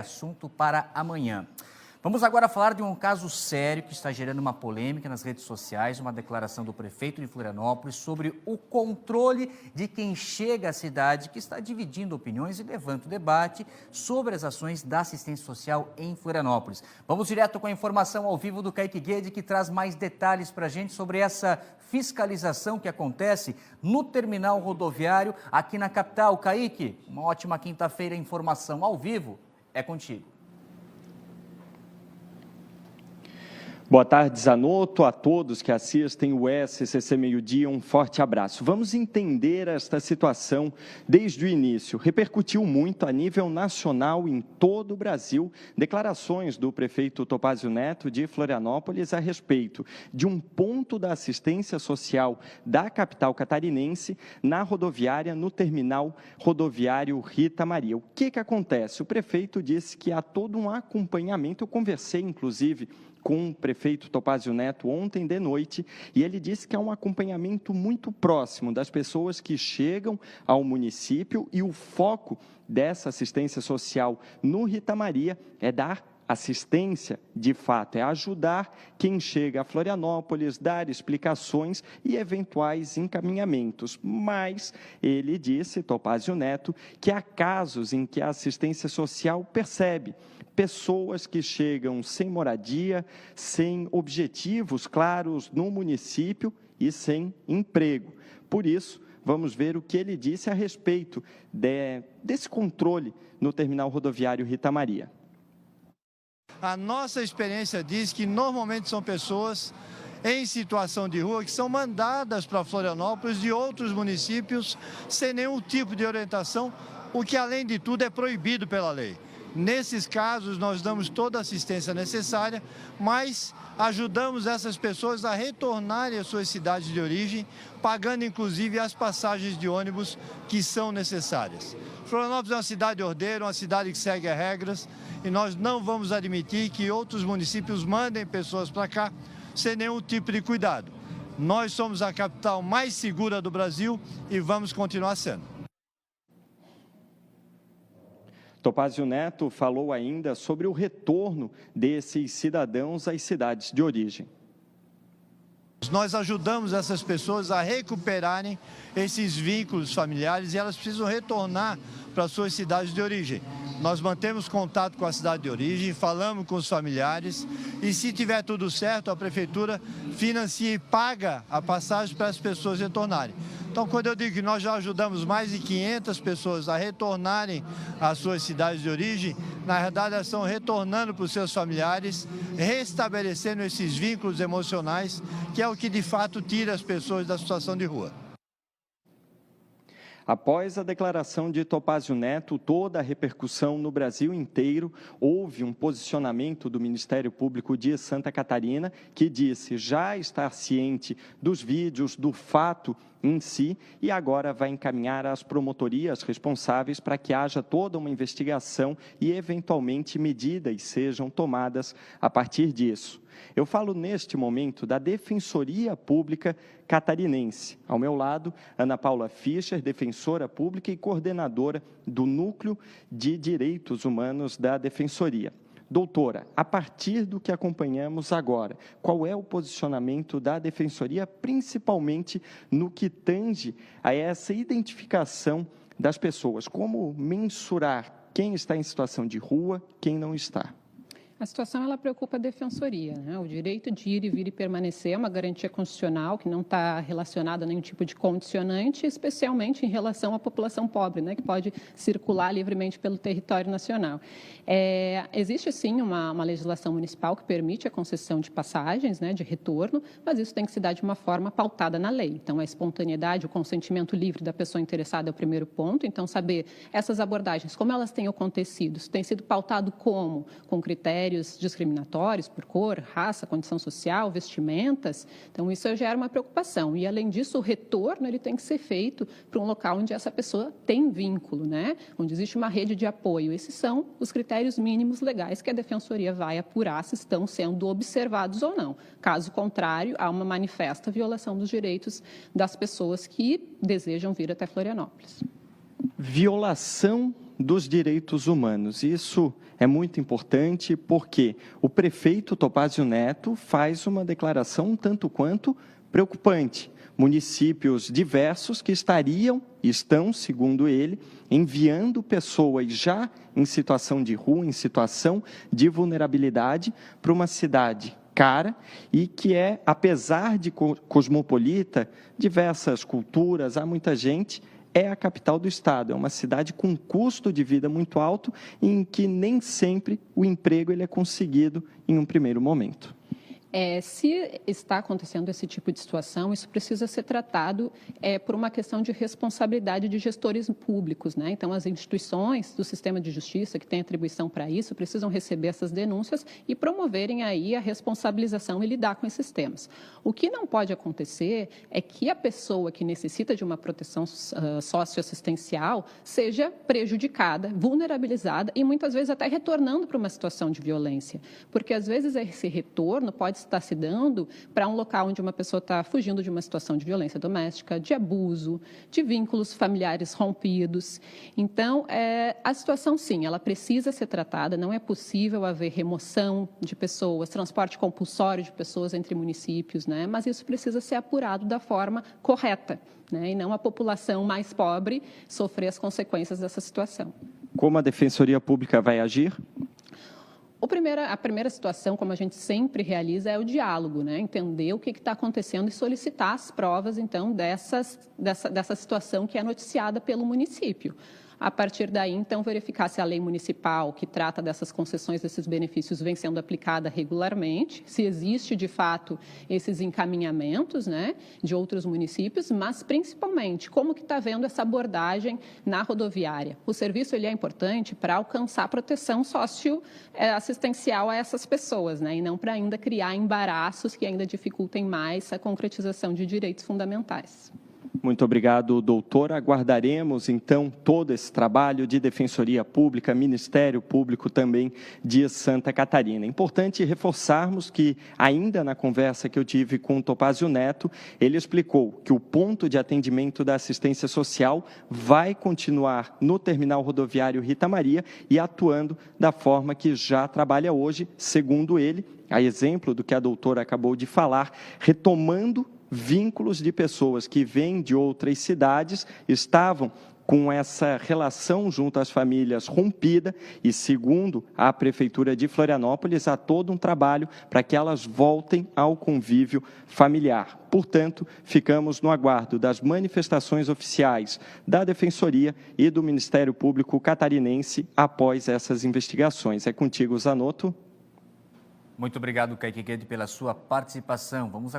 Assunto para amanhã. Vamos agora falar de um caso sério que está gerando uma polêmica nas redes sociais, uma declaração do prefeito de Florianópolis sobre o controle de quem chega à cidade, que está dividindo opiniões e levanta o debate sobre as ações da assistência social em Florianópolis. Vamos direto com a informação ao vivo do Kaique Guede, que traz mais detalhes para a gente sobre essa fiscalização que acontece no terminal rodoviário aqui na capital. Kaique, uma ótima quinta-feira, informação ao vivo. É contigo. Boa tarde, Zanotto, a todos que assistem o SCC Meio Dia, um forte abraço. Vamos entender esta situação desde o início. Repercutiu muito a nível nacional em todo o Brasil declarações do prefeito Topázio Neto de Florianópolis a respeito de um ponto da assistência social da capital catarinense na rodoviária, no terminal rodoviário Rita Maria. O que acontece? O prefeito disse que há todo um acompanhamento, eu conversei inclusive com o prefeito Topázio Neto ontem de noite, e ele disse que há um acompanhamento muito próximo das pessoas que chegam ao município, e o foco dessa assistência social no Rita Maria é dar assistência, de fato, é ajudar quem chega a Florianópolis, dar explicações e eventuais encaminhamentos. Mas ele disse, Topázio Neto, que há casos em que a assistência social percebe pessoas que chegam sem moradia, sem objetivos claros no município e sem emprego. Por isso, vamos ver o que ele disse a respeito desse controle no terminal rodoviário Rita Maria. A nossa experiência diz que normalmente são pessoas em situação de rua que são mandadas para Florianópolis de outros municípios sem nenhum tipo de orientação, o que além de tudo é proibido pela lei. Nesses casos, nós damos toda a assistência necessária, mas ajudamos essas pessoas a retornarem às suas cidades de origem, pagando inclusive as passagens de ônibus que são necessárias. Florianópolis é uma cidade ordeira, uma cidade que segue as regras, e nós não vamos admitir que outros municípios mandem pessoas para cá sem nenhum tipo de cuidado. Nós somos a capital mais segura do Brasil e vamos continuar sendo. Topázio Neto falou ainda sobre o retorno desses cidadãos às cidades de origem. Nós ajudamos essas pessoas a recuperarem esses vínculos familiares e elas precisam retornar para suas cidades de origem. Nós mantemos contato com a cidade de origem, falamos com os familiares e, se tiver tudo certo, a prefeitura financia e paga a passagem para as pessoas retornarem. Então, quando eu digo que nós já ajudamos mais de 500 pessoas a retornarem às suas cidades de origem, na verdade elas estão retornando para os seus familiares, restabelecendo esses vínculos emocionais, que é o que de fato tira as pessoas da situação de rua. Após a declaração de Topázio Neto, toda a repercussão no Brasil inteiro, houve um posicionamento do Ministério Público de Santa Catarina, que disse já estar ciente dos vídeos, do fato em si, e agora vai encaminhar as promotorias responsáveis para que haja toda uma investigação e, eventualmente, medidas sejam tomadas a partir disso. Eu falo neste momento da Defensoria Pública Catarinense. Ao meu lado, Ana Paula Fischer, defensora pública e coordenadora do Núcleo de Direitos Humanos da Defensoria. Doutora, a partir do que acompanhamos agora, qual é o posicionamento da Defensoria, principalmente no que tange a essa identificação das pessoas? Como mensurar quem está em situação de rua, quem não está? A situação ela preocupa a defensoria, né? O direito de ir e vir e permanecer é uma garantia constitucional que não está relacionada a nenhum tipo de condicionante, especialmente em relação à população pobre, né? Que pode circular livremente pelo território nacional. Existe sim uma legislação municipal que permite a concessão de passagens, né? De retorno, mas isso tem que se dar de uma forma pautada na lei. Então, a espontaneidade, o consentimento livre da pessoa interessada é o primeiro ponto. Então, saber essas abordagens, como elas têm acontecido, isso tem sido pautado como? Com critérios discriminatórios por cor, raça, condição social, vestimentas. Então, isso gera uma preocupação. E, além disso, o retorno ele tem que ser feito para um local onde essa pessoa tem vínculo, né? Onde existe uma rede de apoio. Esses são os critérios mínimos legais que a Defensoria vai apurar se estão sendo observados ou não. Caso contrário, há uma manifesta violação dos direitos das pessoas que desejam vir até Florianópolis. Violação dos direitos humanos. Isso é muito importante porque o prefeito Topázio Neto faz uma declaração um tanto quanto preocupante. Municípios diversos que estão, segundo ele, enviando pessoas já em situação de rua, em situação de vulnerabilidade, para uma cidade cara e que é, apesar de cosmopolita, diversas culturas, há muita gente, é a capital do estado, é uma cidade com custo de vida muito alto em que nem sempre o emprego ele é conseguido em um primeiro momento. Se está acontecendo esse tipo de situação, isso precisa ser tratado por uma questão de responsabilidade de gestores públicos, né? Então, as instituições do sistema de justiça que têm atribuição para isso precisam receber essas denúncias e promoverem aí a responsabilização e lidar com esses temas. O que não pode acontecer é que a pessoa que necessita de uma proteção socioassistencial seja prejudicada, vulnerabilizada e muitas vezes até retornando para uma situação de violência, porque às vezes esse retorno pode estar se dando para um local onde uma pessoa está fugindo de uma situação de violência doméstica, de abuso, de vínculos familiares rompidos. Então, a situação, sim, ela precisa ser tratada, não é possível haver remoção de pessoas, transporte compulsório de pessoas entre municípios, né? Mas isso precisa ser apurado da forma correta, né? E não a população mais pobre sofrer as consequências dessa situação. Como a Defensoria Pública vai agir? A primeira situação, como a gente sempre realiza, é o diálogo, né? Entender o que está acontecendo e solicitar as provas, então, dessa situação que é noticiada pelo município. A partir daí, então, verificar se a lei municipal que trata dessas concessões, desses benefícios, vem sendo aplicada regularmente, se existe, de fato, esses encaminhamentos, né, de outros municípios, mas, principalmente, como que está vendo essa abordagem na rodoviária. O serviço ele é importante para alcançar proteção socioassistencial a essas pessoas, né, e não para ainda criar embaraços que ainda dificultem mais a concretização de direitos fundamentais. Muito obrigado, doutor. Aguardaremos, então, todo esse trabalho de Defensoria Pública, Ministério Público também de Santa Catarina. É importante reforçarmos que, ainda na conversa que eu tive com o Topázio Neto, ele explicou que o ponto de atendimento da assistência social vai continuar no terminal rodoviário Rita Maria e atuando da forma que já trabalha hoje, segundo ele, a exemplo do que a doutora acabou de falar, retomando vínculos de pessoas que vêm de outras cidades, estavam com essa relação junto às famílias rompida e, segundo a Prefeitura de Florianópolis, há todo um trabalho para que elas voltem ao convívio familiar. Portanto, ficamos no aguardo das manifestações oficiais da Defensoria e do Ministério Público catarinense após essas investigações. É contigo, Zanotto. Muito obrigado, Kaique Guedes, pela sua participação. Vamos